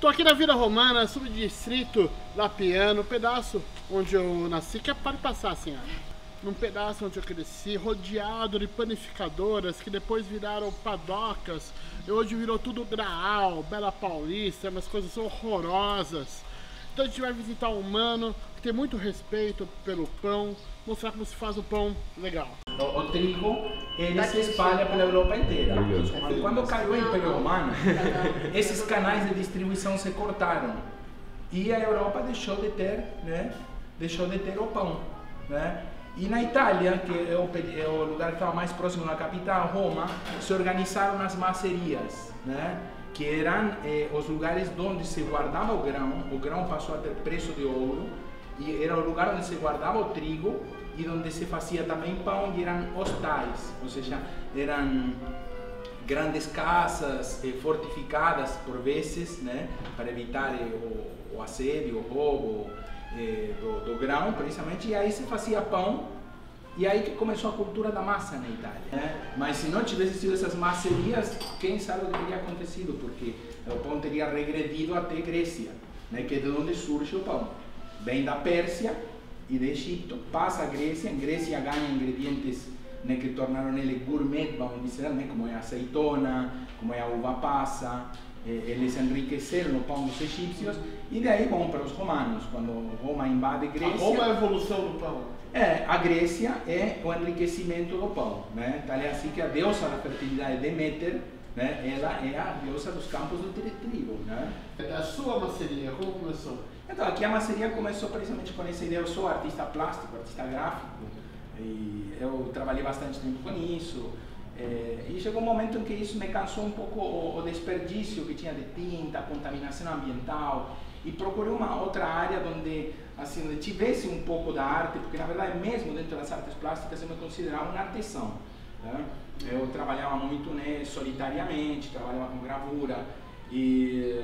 Tô aqui na Vila Romana, subdistrito Lapiano, pedaço onde eu nasci, que pode passar assim, ó. Num pedaço onde eu cresci, rodeado de panificadoras que depois viraram padocas e hoje virou tudo Graal, Bela Paulista, umas coisas horrorosas. Então a gente vai visitar um mano que tem muito respeito pelo pão, mostrar como se faz o pão legal. O trigo, ele se espalha pela Europa inteira. Quando caiu o Império Romano, esses canais de distribuição se cortaram e a Europa deixou de ter o pão, né? E na Itália, que é o lugar que estava mais próximo da capital, Roma, se organizaram as macerias, né? Que eram os lugares onde se guardava o grão passou a ter preço de ouro, e era o lugar onde se guardava o trigo e onde se fazia também pão, e eram hostais, ou seja, eram grandes casas fortificadas por vezes, né? Para evitar o assédio, o roubo do grão, precisamente, e aí se fazia pão, e aí que começou a cultura da massa na Itália, né? Mas se não tivesse sido essas macerias, quem sabe o que teria acontecido, porque o pão teria regredido até Grécia, né? Que é de onde surge o pão, vem da Pérsia e do Egito, passa a Grécia, em Grécia ganha ingredientes, né, que tornaram ele gourmet, vamos dizer, né? Como é a azeitona, como é a uva passa. Eles enriqueceram o pão dos egípcios e daí vão para os romanos, quando Roma invade Grécia. A Roma é a evolução do pão. A Grécia é o enriquecimento do pão, né? Então é assim que a deusa da fertilidade, Deméter, né? Ela é a deusa dos campos do trigo, né? A sua maceria, como começou? Então aqui a maceria começou precisamente com essa ideia. Eu sou artista plástico, artista gráfico, e eu trabalhei bastante tempo com isso. E chegou um momento em que isso me cansou um pouco, o desperdício que tinha de tinta, a contaminação ambiental, e procurei uma outra área onde assim, tivesse um pouco da arte, porque na verdade mesmo dentro das artes plásticas eu me considerava um artesão, né? Eu trabalhava muito, né, solitariamente, trabalhava com gravura, e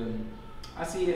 assim,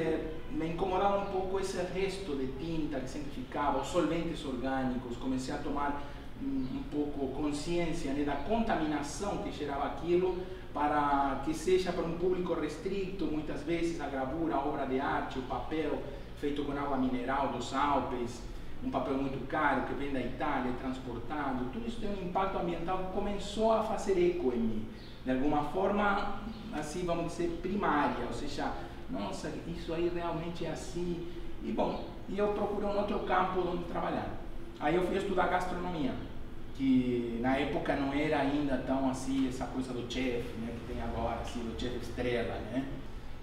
me incomodava um pouco esse resto de tinta que sempre ficava, os solventes orgânicos. Comecei a tomar um pouco consciência, né, da contaminação que gerava aquilo, para que seja para um público restrito, muitas vezes a gravura, a obra de arte, o papel feito com água mineral dos Alpes, um papel muito caro que vem da Itália, transportado, tudo isso tem um impacto ambiental que começou a fazer eco em mim, de alguma forma, assim, vamos dizer, primária, ou seja, nossa, isso aí realmente é assim, e bom, eu procurei um outro campo onde trabalhar. Aí eu fui estudar gastronomia, que na época não era ainda tão assim, essa coisa do chef, né, que tem agora, assim, do chef estrela, né?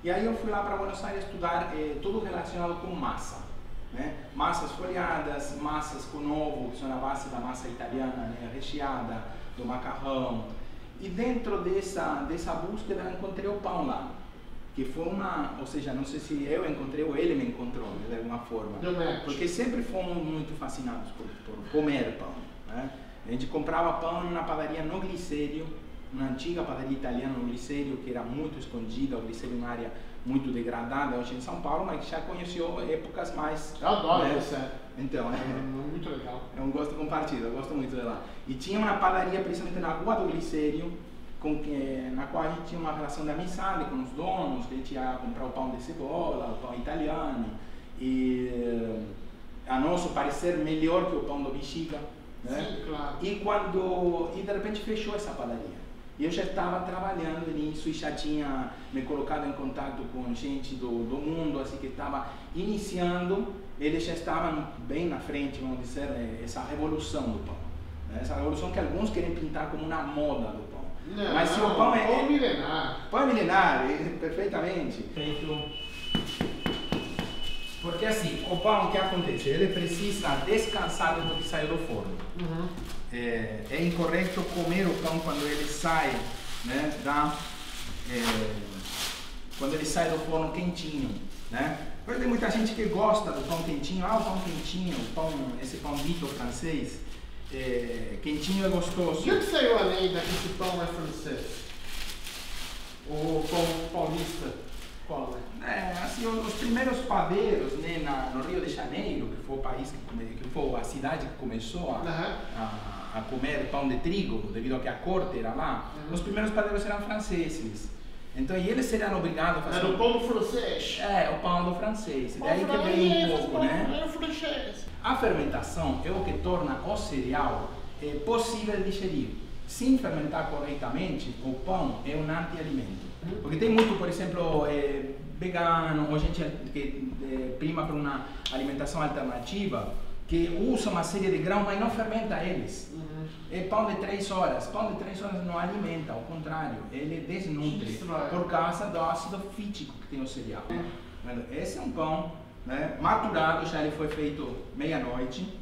E aí eu fui lá para Buenos Aires estudar tudo relacionado com massa, né? Massas folhadas, massas com ovo, que são a base da massa italiana, né, recheada, do macarrão. E dentro dessa búsqueda eu encontrei o pão lá, que foi ou seja, não sei se eu encontrei ou ele me encontrou, né, de alguma forma, porque sempre fomos muito fascinados por comer pão, né? A gente comprava pão na padaria no Glicério, uma antiga padaria italiana no Glicério, que era muito escondida, o Glicério é uma área muito degradada hoje em São Paulo, mas que já conheceu épocas mais... Eu adoro, né? Você. Então, muito legal. É um gosto compartilhado, eu gosto muito de lá. E tinha uma padaria, principalmente na rua do Glicério, na qual a gente tinha uma relação de amizade com os donos, que a gente ia comprar o pão de cebola, o pão italiano, e a nosso parecer melhor que o pão do Bexiga, né? Sim, claro. E de repente fechou essa padaria. E eu já estava trabalhando nisso e já tinha me colocado em contato com gente do mundo, assim, que estava iniciando. Eles já estavam bem na frente, vamos dizer, essa revolução do pão, né? Essa revolução que alguns querem pintar como uma moda do pão. Não, mas se o pão é milenar. Pão é milenar, perfeitamente. Porque assim, o pão, o que acontece? Ele precisa descansar depois que saiu do forno. Uhum. É incorreto comer o pão quando ele sai, né, quando ele sai do forno quentinho, né? Porque tem muita gente que gosta do pão quentinho. O pão quentinho, esse pão dito francês, quentinho é gostoso. De onde saiu a lenda que esse pão é francês? O pão paulista? Qual é? Assim, os primeiros padeiros, né, no Rio de Janeiro, que foi o país que foi a cidade que começou a comer pão de trigo, devido a que a corte era lá, os primeiros padeiros eram franceses. Então eles seriam obrigados a fazer... Era o pão francês. O pão do francês. Daí que vem um pouco, né? Era o francês. A fermentação é o que torna o cereal possível de digerir. Sem fermentar corretamente, o pão é um anti-alimento. Porque tem muito, por exemplo, vegano, ou gente que prima por uma alimentação alternativa, que usa uma série de grãos, mas não fermenta eles. É pão de 3 horas. Pão de 3 horas não alimenta, ao contrário, ele desnutre por causa do ácido fítico que tem o cereal. Esse é um pão, né, maturado, já ele foi feito meia-noite.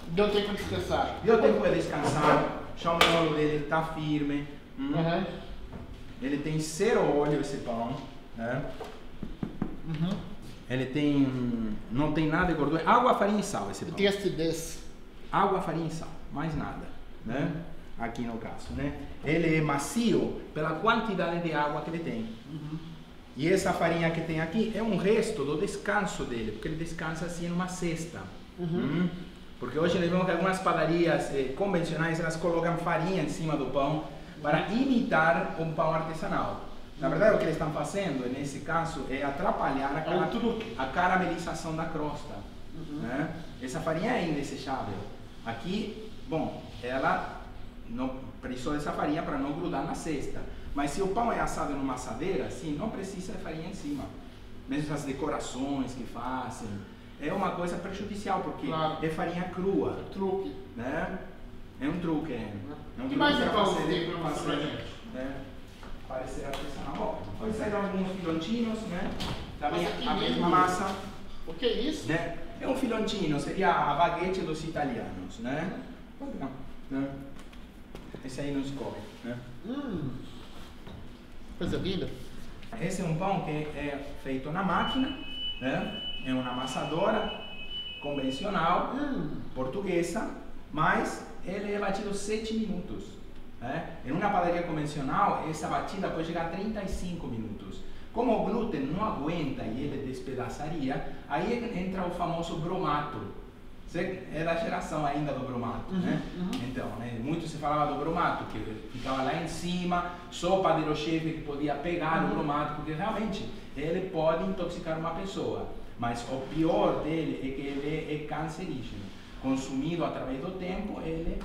Deu tempo de descansar. Deu tempo de descansar, já o miolo dele está firme. Ele tem 0 óleo esse pão, né? Ele tem, não tem nada de gordura, água, farinha e sal esse pão. Tem acidez. Água, farinha e sal, mais nada, né? Aqui no caso, né? Ele é macio pela quantidade de água que ele tem. E essa farinha que tem aqui é um resto do descanso dele, porque ele descansa assim numa cesta. Porque hoje nós vemos que algumas padarias convencionais, elas colocam farinha em cima do pão para imitar um pão artesanal. Na verdade, o que eles estão fazendo, nesse caso, é atrapalhar a caramelização da crosta. Né? Essa farinha é indesejável. Aqui, bom, ela não precisou dessa farinha para não grudar na cesta. Mas se o pão é assado numa assadeira, sim, não precisa de farinha em cima. Mesmo as decorações que fazem, é uma coisa prejudicial, porque é farinha crua. Truque. Né? É um truque. É um que mais para pão fazer, tem para mostrar pra gente? Parecer artesanal. Bom, pode sair alguns filonchinhos, né? Também a mesmo. mesma massa. O que é isso? Né? É um filoncino, seria a baguete dos italianos, né? Né? Esse aí não escorre, né? Coisa linda. Esse é um pão que é feito na máquina, né? É uma amassadora convencional, portuguesa, mas ele é batido 7 minutos. Né? Em uma padaria convencional, essa batida pode chegar a 35 minutos. Como o glúten não aguenta e ele despedaçaria, aí entra o famoso bromato. Você é da geração ainda do bromato, né? Então, né, muito se falava do bromato, que ficava lá em cima, só o padeiro-chefe que podia pegar o bromato, porque realmente ele pode intoxicar uma pessoa. Mas o pior dele é que ele é cancerígeno. Consumido através do tempo, ele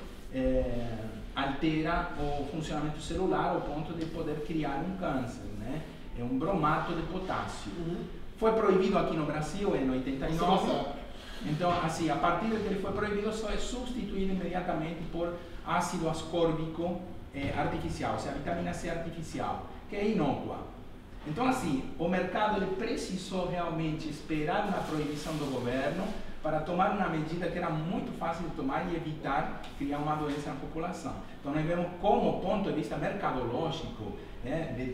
altera o funcionamento celular ao ponto de poder criar um câncer, né? É um bromato de potássio. Foi proibido aqui no Brasil em 89. Então, assim, a partir de que ele foi proibido, só é substituído imediatamente por ácido ascórbico artificial, ou seja, vitamina C artificial, que é inócua. Então, assim, o mercado ele precisou realmente esperar uma proibição do governo para tomar uma medida que era muito fácil de tomar e evitar criar uma doença na população. Então, nós vemos como, ponto de vista mercadológico,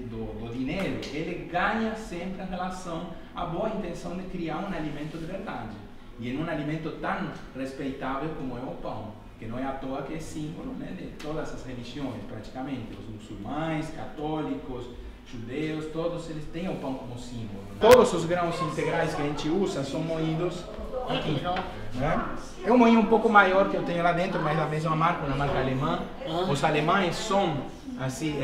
do dinheiro, ele ganha sempre em relação à boa intenção de criar um alimento de verdade. E em um alimento tão respeitável como é o pão, que não é à toa que é símbolo, né, de todas as religiões, praticamente, os muçulmanos, católicos, judeus, todos eles têm o pão como símbolo. Todos os grãos integrais que a gente usa são moídos aqui. Né? É um moinho um pouco maior que eu tenho lá dentro, mas da mesma marca, uma marca alemã. Os alemães são assim,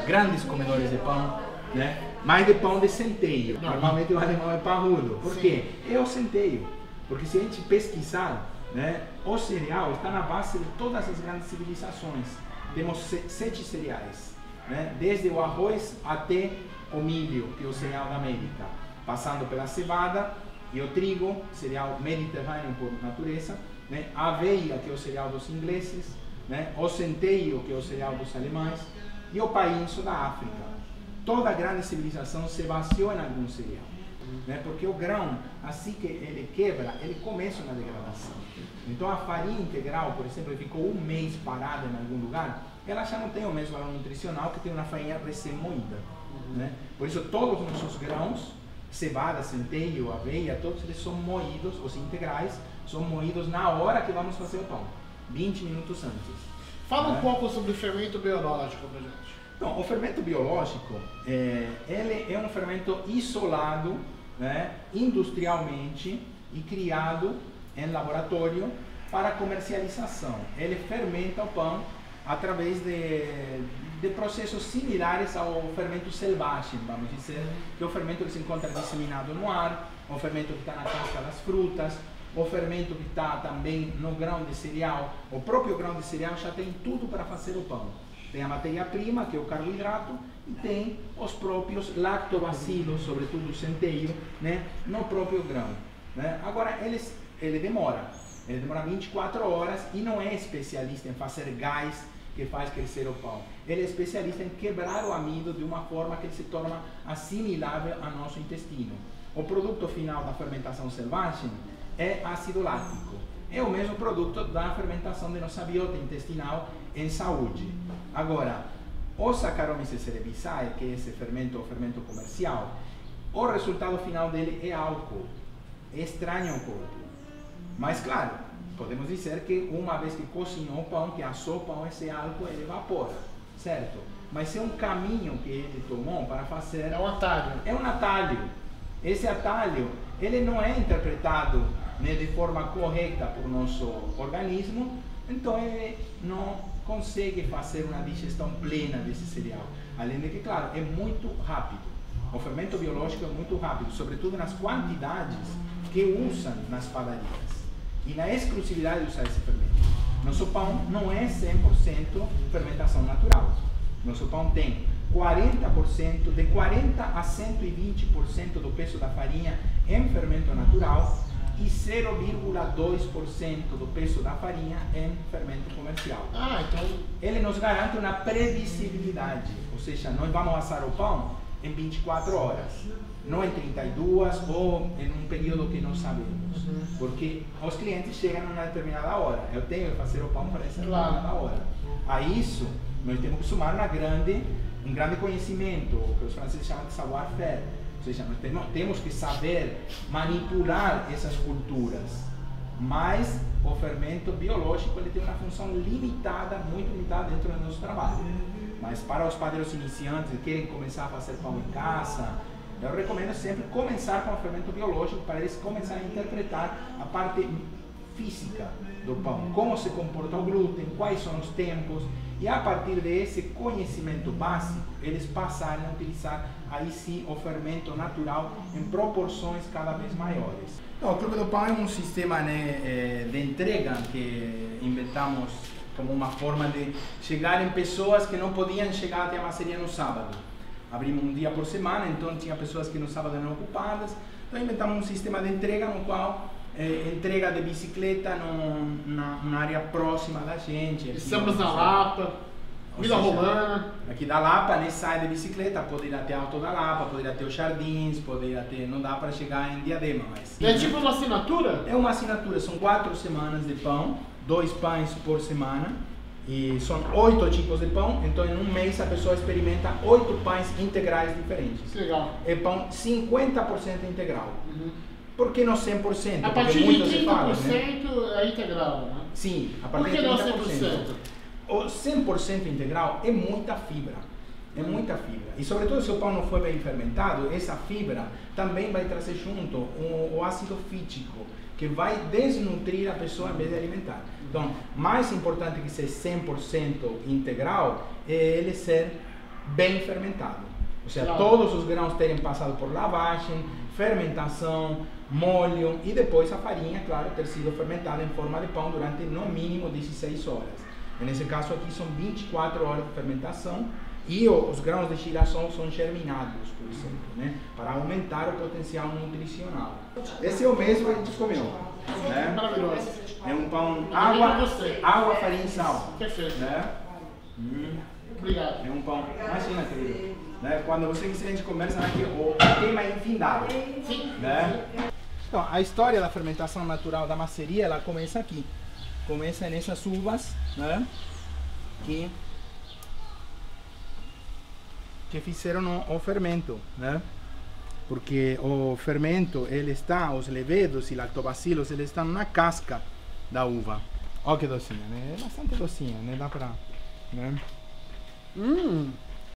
grandes comedores de pão, né? Mas de pão de centeio. Normalmente o alemão é parrudo. Por quê? É o centeio. Porque se a gente pesquisar, né, o cereal está na base de todas as grandes civilizações. Temos 7 cereais, né, desde o arroz até o milho, que é o cereal da América, passando pela cevada e o trigo, cereal mediterrâneo por natureza, né, a aveia, que é o cereal dos ingleses, né, o centeio, que é o cereal dos alemães, e o painço da África. Toda grande civilização se baseou em algum cereal. Né? Porque o grão, assim que ele quebra, ele começa uma degradação. Então a farinha integral, por exemplo, ficou um mês parada em algum lugar, ela já não tem o mesmo valor nutricional que tem uma farinha recém-moída. Né? Por isso todos os nossos grãos, cevada, centeio, aveia, todos eles são moídos, os integrais, são moídos na hora que vamos fazer o pão, 20 minutos antes. Fala um pouco sobre o fermento biológico pra gente. Então, o fermento biológico, ele é um fermento isolado, né, industrialmente e criado em laboratório para comercialização. Ele fermenta o pão através de de processos similares ao fermento selvagem, vamos dizer, que é o fermento que se encontra disseminado no ar, o fermento que está na casca das frutas, o fermento que está também no grão de cereal. O próprio grão de cereal já tem tudo para fazer o pão. Tem a matéria-prima, que é o carboidrato, e tem os próprios lactobacilos, sobretudo o centeio, né, no próprio grão. Né? Agora, ele demora 24 horas e não é especialista em fazer gás que faz crescer o pão. Ele é especialista em quebrar o amido de uma forma que ele se torna assimilável ao nosso intestino. O produto final da fermentação selvagem é ácido lático. É o mesmo produto da fermentação de nossa biota intestinal em saúde. Agora, o Saccharomyces cerevisiae, que é esse fermento, o fermento comercial, o resultado final dele é álcool. É estranho ao corpo. Mas, claro, podemos dizer que uma vez que cozinhou o pão, que assou o pão, esse álcool ele evapora, certo? Mas é um caminho que ele tomou para fazer... É um atalho. É um atalho. Esse atalho, ele não é interpretado, né, de forma correta por nosso organismo, então ele não consegue fazer uma digestão plena desse cereal. Além de que, claro, é muito rápido. O fermento biológico é muito rápido, sobretudo nas quantidades que usam nas padarias. E na exclusividade de usar esse fermento. Nosso pão não é 100% fermentação natural. Nosso pão tem 40%, de 40% a 120% do peso da farinha em fermento natural e 0,2% do peso da farinha em fermento comercial. Então... Ele nos garante uma previsibilidade, ou seja, nós vamos assar o pão em 24 horas. Não em 32 ou em um período que não sabemos. Porque os clientes chegam a uma determinada hora. Eu tenho que fazer o pão para essa determinada hora. A isso, nós temos que somar um grande conhecimento, o que os franceses chamam de savoir-faire. Ou seja, nós temos que saber manipular essas culturas. Mas o fermento biológico ele tem uma função limitada, muito limitada dentro do nosso trabalho. Mas para os padeiros iniciantes que querem começar a fazer pão em casa, eu recomendo sempre começar com o fermento biológico para eles começarem a interpretar a parte física do pão, como se comporta o glúten, quais são os tempos, e a partir desse conhecimento básico, eles passarem a utilizar aí sim o fermento natural em proporções cada vez maiores. Então, o Clube do Pão é um sistema, né, de entrega que inventamos como uma forma de chegar em pessoas que não podiam chegar até a maceria no sábado. Abrimos um dia por semana, então tinha pessoas que no sábado eram ocupadas, então inventamos um sistema de entrega no qual entrega de bicicleta na área próxima da gente. Estamos na Lapa, Vila Romana. Aqui da Lapa, né, sai de bicicleta, pode ir até Alto da Lapa, pode ir até os Jardins, pode ir até... Não dá para chegar em Diadema, mas... É tipo uma assinatura? É uma assinatura, são 4 semanas de pão, 2 pães por semana. E são 8 tipos de pão, então em um mês a pessoa experimenta 8 pães integrais diferentes. Legal. É pão 50% integral. Por que não 100%? A partir de 30% né? É integral, né? Sim, a partir de 30%. Por que não 100%? O 100% integral é muita fibra. É muita fibra. E sobretudo se o pão não for bem fermentado, essa fibra também vai trazer junto o ácido fítico, que vai desnutrir a pessoa em vez de alimentar. Então, mais importante que ser 100% integral é ele ser bem fermentado. Ou seja, todos os grãos terem passado por lavagem, fermentação, molho e depois a farinha, claro, ter sido fermentada em forma de pão durante no mínimo 16 horas. E nesse caso aqui são 24 horas de fermentação e os grãos de girassol são germinados, por exemplo, né? Para aumentar o potencial nutricional. Esse é o mesmo que a gente comeu. Né? Maravilhoso. É um pão água, farinha e sal. Perfeito. Né? Obrigado. É um pão. Imagina, querido. Né? Quando você quiser a gente conversa aqui, o tema é infindável. Sim. Né? Então, a história da fermentação natural da maceria, ela começa aqui. Começa nessas uvas, né? Que fizeram o fermento, né? Porque o fermento, ele está, os levedos e lactobacilos, eles estão na casca da uva. Olha que docinha, né? É bastante docinha, né? Dá pra... Né?